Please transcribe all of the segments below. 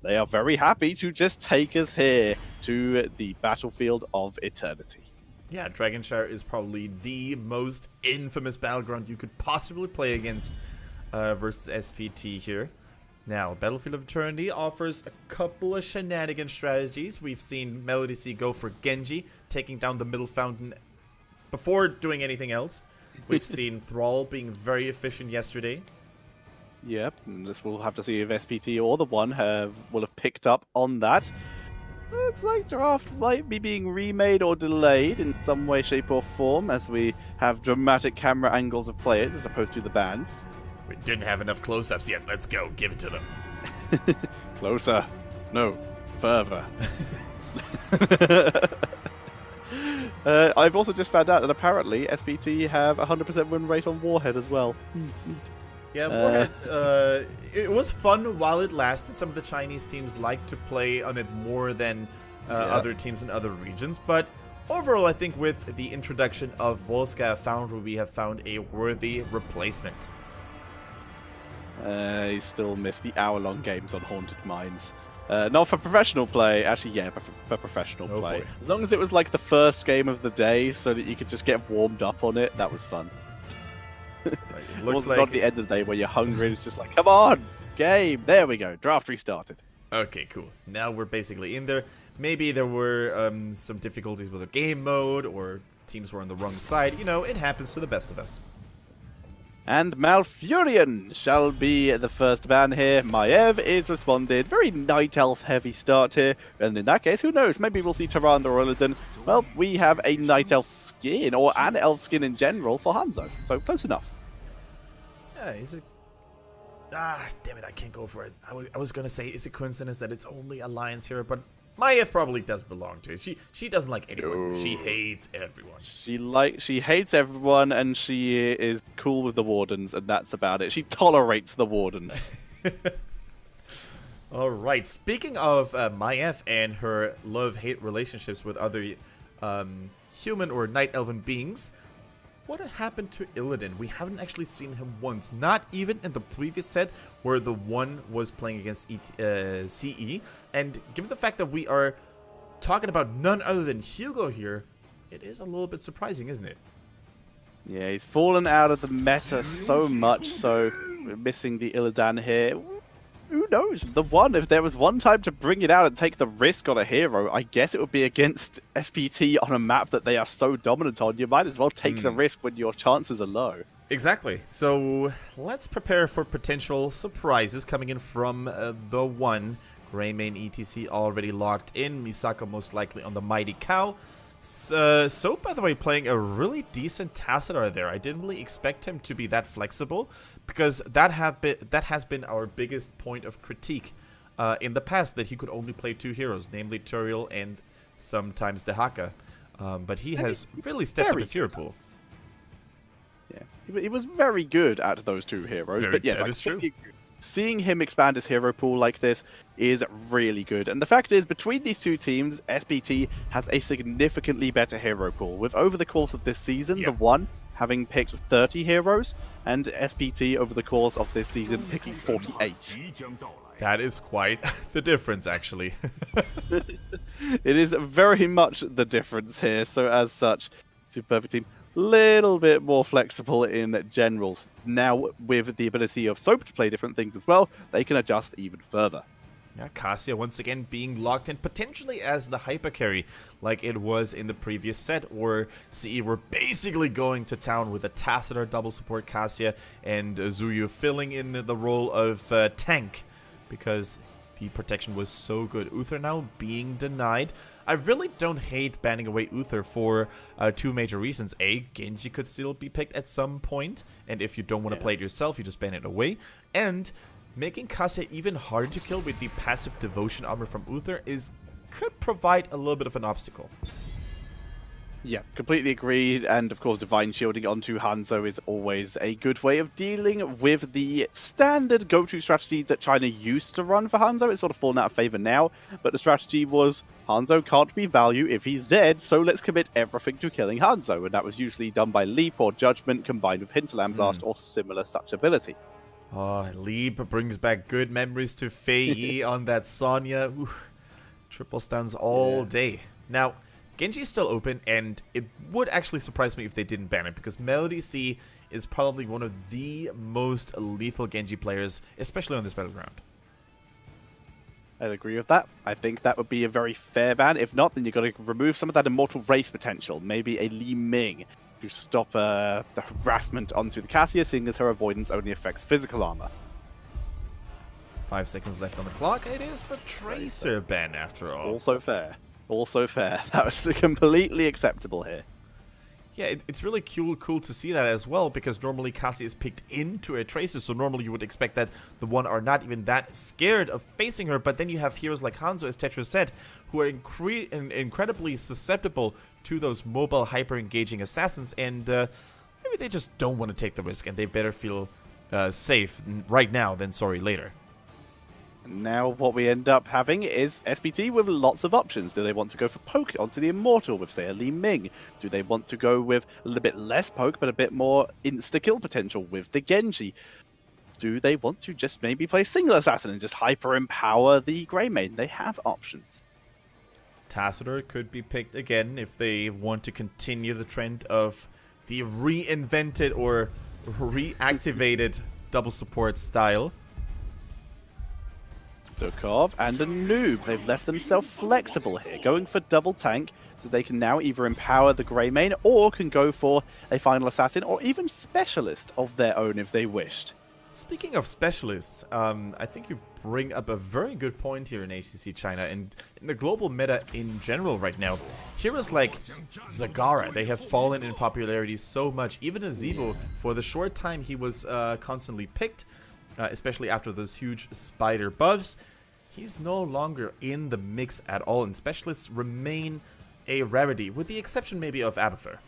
they are very happy to just take us here to the battlefield of eternity. Yeah, Dragonshire is probably the most infamous battleground you could possibly play against versus SPT here. Now, Battlefield of Eternity offers a couple of shenanigan strategies. We've seen Melody C go for Genji, taking down the middle fountain before doing anything else. We've seen Thrall being very efficient yesterday. Yep, and this we'll have to see if SPT or TheOne will have picked up on that. Looks like draft might be being remade or delayed in some way, shape, or form, as we have dramatic camera angles of players as opposed to the bands. We didn't have enough close-ups yet. Let's go. Give it to them. Closer. No. Further. I've also just found out that apparently SPT have a 100% win rate on Warhead as well. Yeah, Warhead, it was fun while it lasted. Some of the Chinese teams like to play on it more than other teams in other regions. But overall, I think with the introduction of Volskaya Foundry, we have found a worthy replacement. I still miss the hour-long games on Haunted Mines. Not for professional play. Actually, yeah, for professional play. Boy. As long as it was like the first game of the day so that you could just get warmed up on it, that was fun. Right, it looks like not the end of the day where you're hungry. It's just like, come on, game. There we go. Draft restarted. Okay, cool. Now we're basically in there. Maybe there were some difficulties with the game mode, or teams were on the wrong side. You know, it happens to the best of us. And Malfurion shall be the first ban here. Maiev is responded. Very Night Elf heavy start here. And in that case, who knows? Maybe we'll see Tyrande or Illidan. Well, we have a Night Elf skin, or an Elf skin in general, for Hanzo. So close enough. Yeah, is it... Ah, damn it, I can't go for it. I was gonna say, is it coincidence that it's only Alliance here, but Maiev probably does belong to it. She doesn't like anyone. No. She hates everyone. She hates everyone, and she is cool with the Wardens, and that's about it. She tolerates the Wardens. All right. Speaking of Maiev and her love-hate relationships with other human or night elven beings, what happened to Illidan? We haven't actually seen him once. Not even in the previous set where the one was playing against CE. And given the fact that we are talking about none other than Hugo here, it is a little bit surprising, isn't it? Yeah, he's fallen out of the meta so much, so we're missing the Illidan here. Who knows? If there was one time to bring it out and take the risk on a hero, I guess it would be against SPT on a map that they are so dominant on. You might as well take the risk when your chances are low. Exactly. So let's prepare for potential surprises coming in from TheOne. Greymane ETC already locked in. Misako most likely on the Mighty Cow. So, by the way, playing a really decent Tassadar there. I didn't really expect him to be that flexible, because that has been our biggest point of critique in the past, that he could only play two heroes, namely Turiel and sometimes Dehaka. But he has really stepped up his hero pool. Yeah, he was very good at those two heroes. But yes, that is true. Seeing him expand his hero pool like this is really good. And the fact is, between these two teams, SPT has a significantly better hero pool, with over the course of this season, TheOne having picked 30 heroes, and SPT over the course of this season picking 48. That is quite the difference, actually. It is very much the difference here, so as such, Super Perfect Team little bit more flexible in generals. Now, with the ability of Soap to play different things as well, they can adjust even further. Yeah, Cassia once again being locked in potentially as the hyper carry like it was in the previous set, or CE were basically going to town with a Tassadar double support Cassia and Zuyu filling in the role of tank because the protection was so good. Uther now being denied. I really don't hate banning away Uther for two major reasons. A, Genji could still be picked at some point, and if you don't want to play it yourself, you just ban it away. And making Cassia even harder to kill with the passive devotion armor from Uther could provide a little bit of an obstacle. Yeah, completely agreed. And of course, Divine Shielding onto Hanzo is always a good way of dealing with the standard go-to strategy that China used to run for Hanzo. It's sort of fallen out of favor now, but the strategy was Hanzo can't be value if he's dead, so let's commit everything to killing Hanzo. And that was usually done by Leap or Judgment combined with Hinterland Blast or similar such ability. Oh, Lieb brings back good memories to Fei Yi on that Sonya. Ooh, triple stuns all day. Now, Genji is still open, and it would actually surprise me if they didn't ban it, because Melody C is probably one of the most lethal Genji players, especially on this battleground. I'd agree with that. I think that would be a very fair ban. If not, then you've got to remove some of that immortal race potential. Maybe a Li Ming to stop the harassment onto the Cassia, seeing as her avoidance only affects physical armor. 5 seconds left on the clock. It is the Tracer ban after all. Also fair. Also fair. That was completely acceptable here. Yeah, it's really cool to see that as well, because normally Cassia is picked into a Tracer, so normally you would expect that the one are not even that scared of facing her, but then you have heroes like Hanzo, as Tetra said, who are incredibly susceptible to those mobile, hyper-engaging assassins, and maybe they just don't want to take the risk, and they better feel safe right now than sorry later. Now what we end up having is SPT with lots of options. Do they want to go for poke onto the Immortal with, say, a Li Ming? Do they want to go with a little bit less poke but a bit more insta-kill potential with the Genji? Do they want to just maybe play single assassin and just hyper-empower the Greymane? They have options. Tacitor could be picked again if they want to continue the trend of the reinvented or reactivated double support style. Dukov and a Noob. They've left themselves flexible here, going for double tank, so they can now either empower the Greymane or can go for a final assassin or even specialist of their own if they wished. Speaking of specialists, I think you bring up a very good point here in HGC China and in the global meta in general right now. Heroes like Zagara, they have fallen in popularity so much. Even Azibo, for the short time he was constantly picked, especially after those huge spider buffs, he's no longer in the mix at all, and specialists remain a rarity, with the exception maybe of Abathur.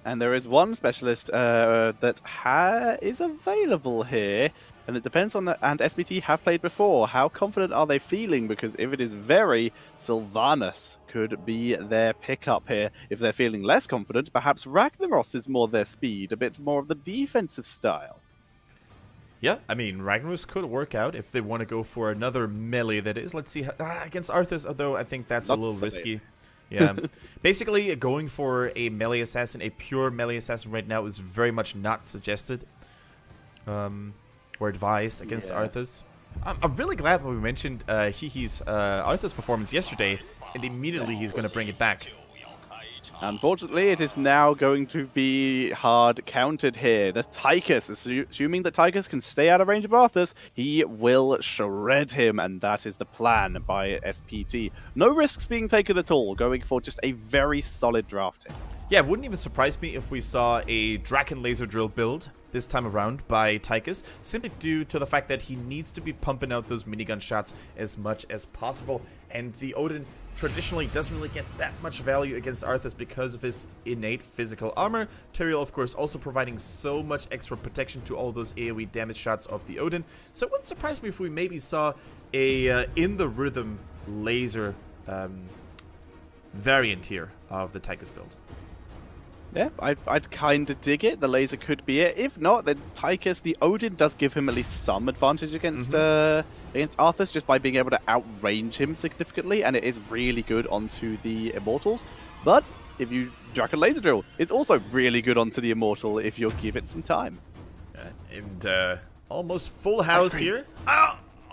And there is one specialist that is available here, and it depends on and SPT have played before. How confident are they feeling? Because if it is very, Sylvanas could be their pickup here. If they're feeling less confident, perhaps Ragnaros is more their speed, a bit more of the defensive style. Yeah, I mean, Ragnaros could work out if they want to go for another melee that is. Let's see, against Arthas, although I think that's a little risky. Yeah, basically going for a melee assassin, a pure melee assassin right now is very much not suggested or advised against Arthas. I'm really glad that we mentioned Hihi's Arthas performance yesterday, and immediately he's going to bring it back. Unfortunately, it is now going to be hard countered here. The Tychus, assuming that Tychus can stay out of range of Arthas, he will shred him, and that is the plan by SPT. No risks being taken at all, going for just a very solid draft here. Yeah, it wouldn't even surprise me if we saw a Draken Laser Drill build this time around by Tychus, simply due to the fact that he needs to be pumping out those minigun shots as much as possible, and the Odin traditionally doesn't really get that much value against Arthas because of his innate physical armor. Tyrael, of course, also providing so much extra protection to all those AoE damage shots of the Odin, so it wouldn't surprise me if we maybe saw a in the rhythm laser variant here of the Tychus build. Yeah, I'd kind of dig it. The laser could be it. If not, then Tychus, the Odin does give him at least some advantage against Arthas just by being able to outrange him significantly, and it is really good onto the Immortals. But if you Draken Laser Drill, it's also really good onto the Immortal if you'll give it some time. And almost full house here.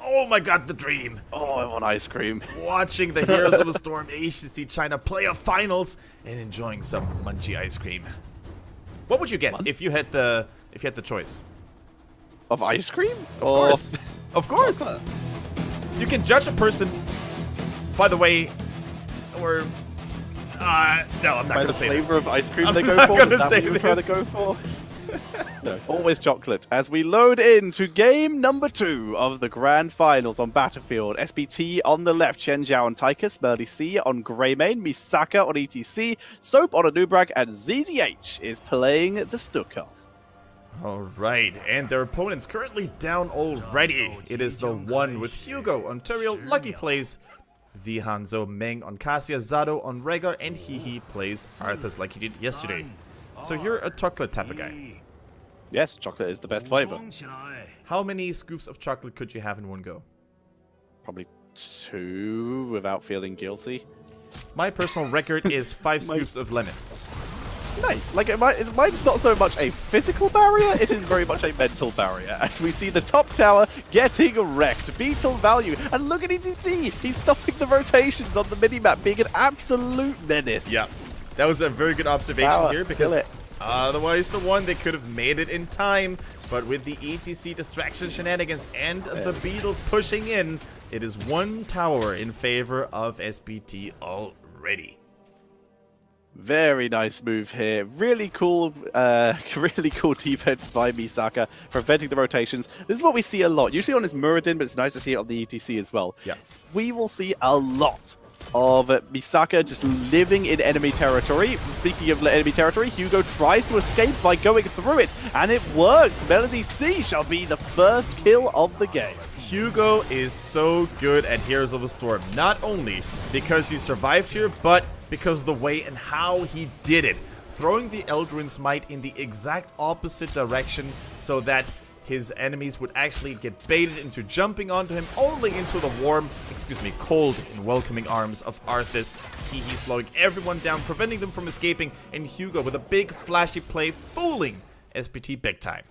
Oh my god, the dream. Oh, I want ice cream. Watching the Heroes of the Storm HGC China Playoff Finals and enjoying some munchy ice cream. What would you get if you had the choice? Of ice cream? Of course. Of course. Chocolate. You can judge a person by the way, or no, I'm not going to say this. By the flavor of ice cream they go for? Is that what you're trying to go for? No, always chocolate. As we load into game number 2 of the Grand Finals on Battlefield. SPT on the left, Chen Zhao on Tychus, Merly C on Greymane, Misaka on ETC, Soap on Anubrag, and ZZH is playing the Stukov. Alright, and their opponents currently down already. It is the one with Hugo on Tyrael, Lucky plays the Hanzo, Meng on Cassia, Zado on Rhaegar, and Hihi plays Arthas like he did yesterday. So you're a chocolate type of guy. Yes, chocolate is the best flavor. How many scoops of chocolate could you have in one go? Probably 2 without feeling guilty. My personal record is 5 scoops of lemon. Nice. Like, mine's not so much a physical barrier, it is very much a mental barrier. As we see the top tower getting wrecked. Beetle value. And look at ETC. He's stopping the rotations on the minimap, being an absolute menace. Yeah. That was a very good observation Power, here, because otherwise TheOne, they could have made it in time. But with the ETC distraction shenanigans and the Beetles pushing in, it is 1 tower in favor of SPT already. Very nice move here. Really cool defense by Misaka, preventing the rotations. This is what we see a lot. Usually on his Muradin, but it's nice to see it on the ETC as well. Yeah. We will see a lot of Misaka just living in enemy territory. Speaking of enemy territory, Hugo tries to escape by going through it, and it works. Melody C shall be the first kill of the game. Hugo is so good at Heroes of the Storm, not only because he survived here, but because the way and how he did it. Throwing the Eldrin's Might in the exact opposite direction so that his enemies would actually get baited into jumping onto him, only into the cold and welcoming arms of Arthas. He's slowing everyone down, preventing them from escaping, and Hugo with a big flashy play, fooling SPT big time.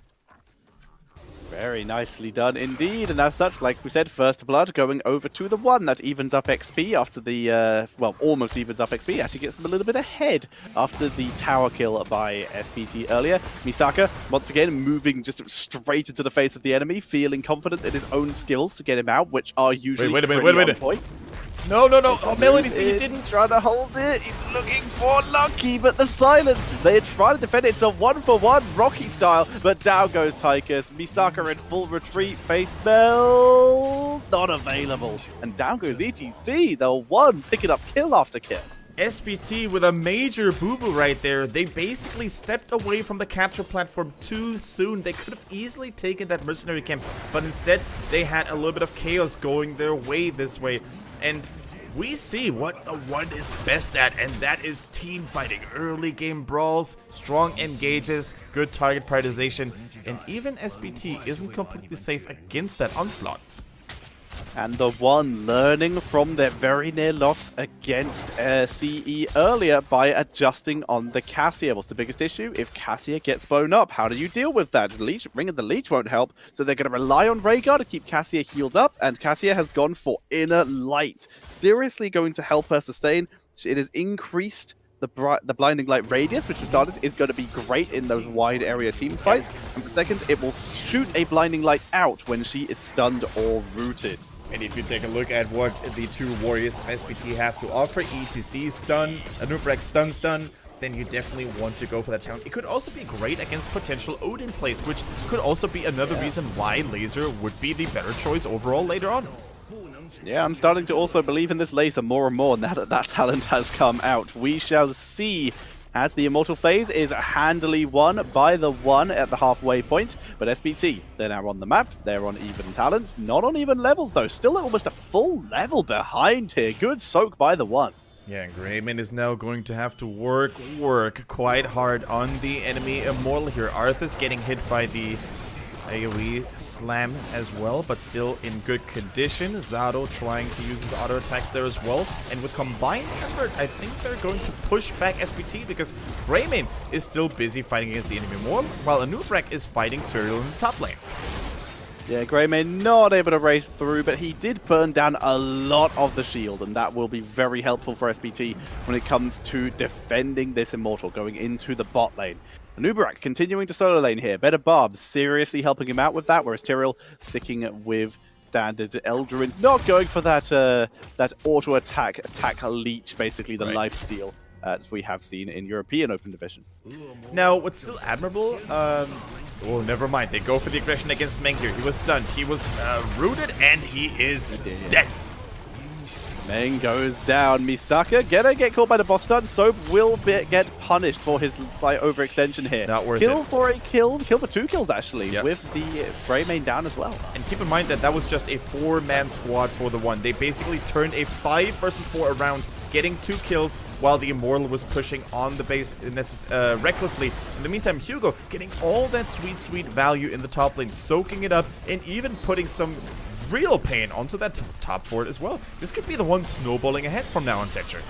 Very nicely done indeed, and as such, like we said, first blood going over to TheOne. That evens up XP after the, well, almost evens up XP, actually gets them a little bit ahead after the tower kill by SPT earlier. Misaka, once again, moving just straight into the face of the enemy, feeling confidence in his own skills to get him out, which are usually wait a pretty minute. on point. No. Oh, Melody C didn't. Try to hold it. He's looking for Lucky, but the silence. They are trying to defend it. It's a 1-for-1 Rocky style, but down goes Tychus. Misaka in full retreat. Face spell not available. And down goes ETC. TheOne picking up kill after kill. SPT with a major boo-boo right there. They basically stepped away from the capture platform too soon. They could have easily taken that mercenary camp, but instead they had a little bit of chaos going their way this way. And we see what TheOne is best at, and that is team fighting. Early game brawls, strong engages, good target prioritization, and even SPT isn't completely safe against that onslaught. And TheOne learning from their very near loss against CE earlier by adjusting on the Cassia. What's the biggest issue? If Cassia gets blown up, how do you deal with that? Ring of the Leech won't help, so they're going to rely on Rhaegar to keep Cassia healed up, and Cassia has gone for Inner Light. Seriously going to help her sustain. It has increased the blinding light radius, which for starters is going to be great in those wide area team fights. And for second, it will shoot a blinding light out when she is stunned or rooted. And if you take a look at what the 2 warriors of SPT have to offer, ETC stun, Anub'arak stun, then you definitely want to go for that talent. It could also be great against potential Odin plays, which could also be another reason why Laser would be the better choice overall later on. Yeah, I'm starting to also believe in this Laser more and more now that that talent has come out. We shall see, as the Immortal phase is handily won by TheOne at the halfway point. But SPT, they're now on the map. They're on even talents. Not on even levels, though. Still almost a full level behind here. Good soak by TheOne. Yeah, Greyman is now going to have to work quite hard on the enemy Immortal here. Arthas getting hit by the AoE slam as well, but still in good condition. Zado trying to use his auto attacks there as well. And with combined effort, I think they're going to push back SPT because Greyman is still busy fighting against the enemy Immortal, while Anub'arak is fighting Tyrael in the top lane. Yeah, Greymane not able to race through, but he did burn down a lot of the shield, and that will be very helpful for SPT when it comes to defending this Immortal going into the bot lane. Anub'arak continuing to solo lane here. Better Barbs seriously helping him out with that, whereas Tyrael sticking with standard Eldrin's, not going for that that auto attack leech, basically the lifesteal as we have seen in European Open Division. Now, what's still admirable, oh, never mind. They go for the aggression against Meng here. He was stunned. He was rooted, and he is dead. Meng goes down. Misaka gonna get caught by the boss stun. Soap will get punished for his slight overextension here. Not worth kill it. For a kill for 2 kills actually, with the Greymane down as well. And keep in mind that that was just a 4-man squad for the one. They basically turned a 5 versus 4 around, getting 2 kills while the Immortal was pushing on the base recklessly. In the meantime, Hugo getting all that sweet value in the top lane, soaking it up, and even putting some real pain onto that top fort as well. This could be the one snowballing ahead from now on, Tetcher.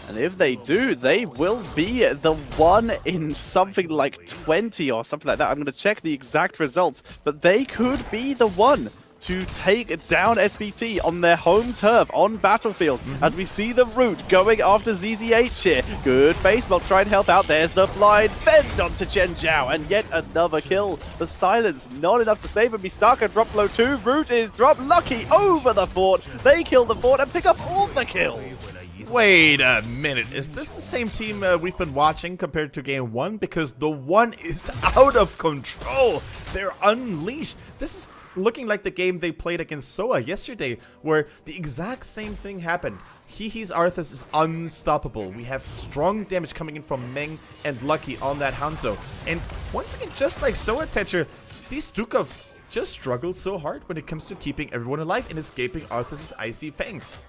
And if they do, they will be the one in something like 20 or something like that. I'm going to check the exact results, but they could be the one to take down SPT on their home turf on Battlefield. As we see the root going after ZZH here. Good face melt, try and help out. There's the blind fend onto Chen Zhao, and yet another kill. The silence, not enough to save him. Misaka drop low too. Root is dropped. Lucky over the fort. They kill the fort and pick up all the kills. Wait a minute, is this the same team we've been watching compared to game 1? Because the one is out of control. They're unleashed. This is looking like the game they played against Soa yesterday, where the exact same thing happened. He's Arthas is unstoppable. We have strong damage coming in from Meng and Lucky on that Hanzo. And once again, just like Soa, Tetcher, these Stukov just struggle so hard when it comes to keeping everyone alive and escaping Arthas' icy fangs.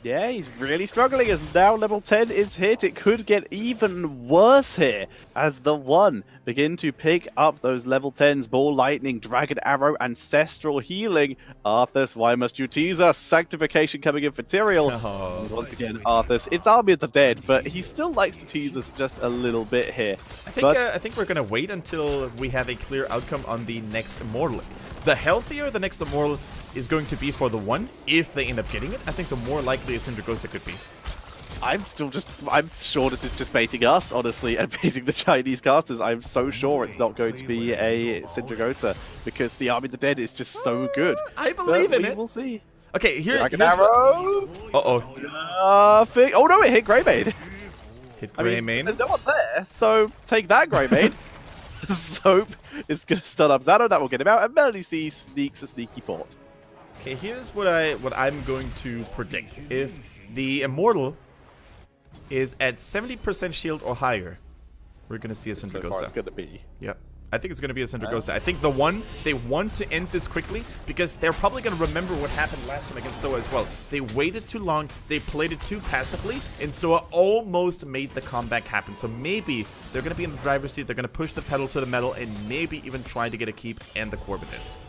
Yeah, he's really struggling as now level 10 is hit. It could get even worse here as the one begin to pick up those level 10s. Ball Lightning, Dragon Arrow, Ancestral Healing. Arthas, why must you tease us? Sanctification coming in for Tyrael. Oh, once again, Arthas, it's Army of the Dead, but he still likes to tease us just a little bit here. I think we're going to wait until we have a clear outcome on the next Immortal. The healthier the next Immortal is going to be for the one, if they end up getting it, I think the more likely a Syndragosa could be. I'm sure this is just baiting us, honestly, and baiting the Chinese casters. I'm so sure it's not going to be a Syndragosa, because the Army of the Dead is just so good. I believe in it. We'll see. Okay, here's Arrow. Uh-oh. Oh no, it hit Greymane. Hit Greymane. There's no one there, so take that, Greymane. Soap is going to stun up Zano, that will get him out, and Melody C sneaks a sneaky port. Okay, here's what I'm going to predict. If the Immortal is at 70% shield or higher, we're going to see a Syndragosa. So far it's going to be. Yep. I think it's going to be a Syndragosa. I think the one, they want to end this quickly because they're probably going to remember what happened last time against Soa as well. They waited too long, they played it too passively, and Soa almost made the comeback happen. So maybe they're going to be in the driver's seat, they're going to push the pedal to the metal, and maybe even try to get a keep and the core with this.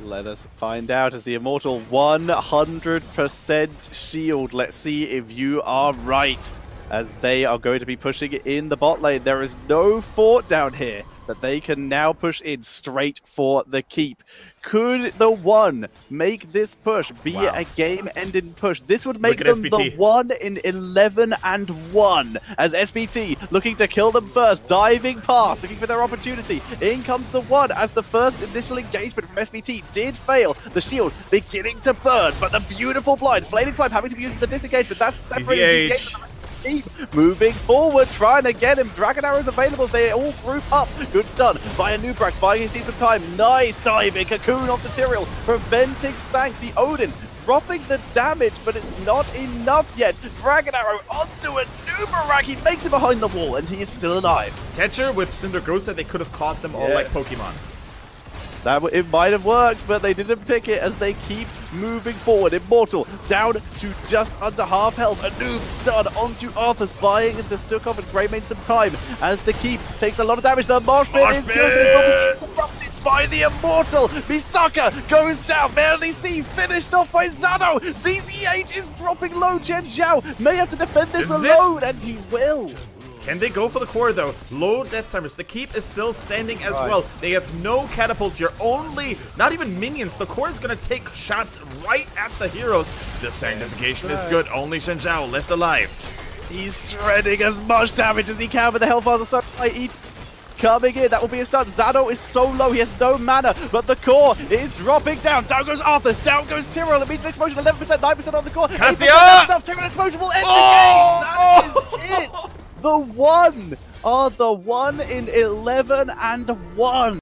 Let us find out as the Immortal 100% shield. Let's see if you are right, as they are going to be pushing in the bot lane. There is no fort down here that they can now push in straight for the keep. Could the one make this push be a game-ending push? This would make them the 1 in 11 and 1 as SPT looking to kill them first, diving past, looking for their opportunity. In comes the one as the first initial engagement from SPT did fail. The shield beginning to burn, but the beautiful blind Flaming Swipe having to use the disengagement. That's separating CCH. Moving forward, trying to get him. Dragon Arrows available. They all group up. Good stun by a Nubrak, buying his team some time. Nice diving. Cocoon onto Tyrael, preventing Sank. The Odin dropping the damage, but it's not enough yet. Dragon Arrow onto a Nubrak. He makes it behind the wall, and he is still alive. Tetcher with Syndragosa, they could have caught them all like Pokemon. It might have worked, but they didn't pick it as they keep moving forward. Immortal down to just under half health. A noob stun onto Arthas, buying the Stukov and Greymane some time as the keep takes a lot of damage. The Mosh Pit is good, but it will be interrupted by the Immortal. Misaka goes down. Barely see finished off by Zano. ZZH is dropping low. Chen Zhao may have to defend this alone, and he will. Can they go for the core though? Low death timers. The keep is still standing as well. They have no catapults here. Only, not even minions. The core is going to take shots right at the heroes. The sanctification is good. Only Chen Zhao left alive. He's shredding as much damage as he can with the Hellfather Sunlight coming in. That will be a stun. Zano is so low. He has no mana, but the core is dropping down. Down goes Arthas. Down goes Tyrael. It means an explosion. 11%, 9% on the core. Cassia! Enough. Tyrael explosion will end the game. That is it. The one are the 1 in 11 and 1.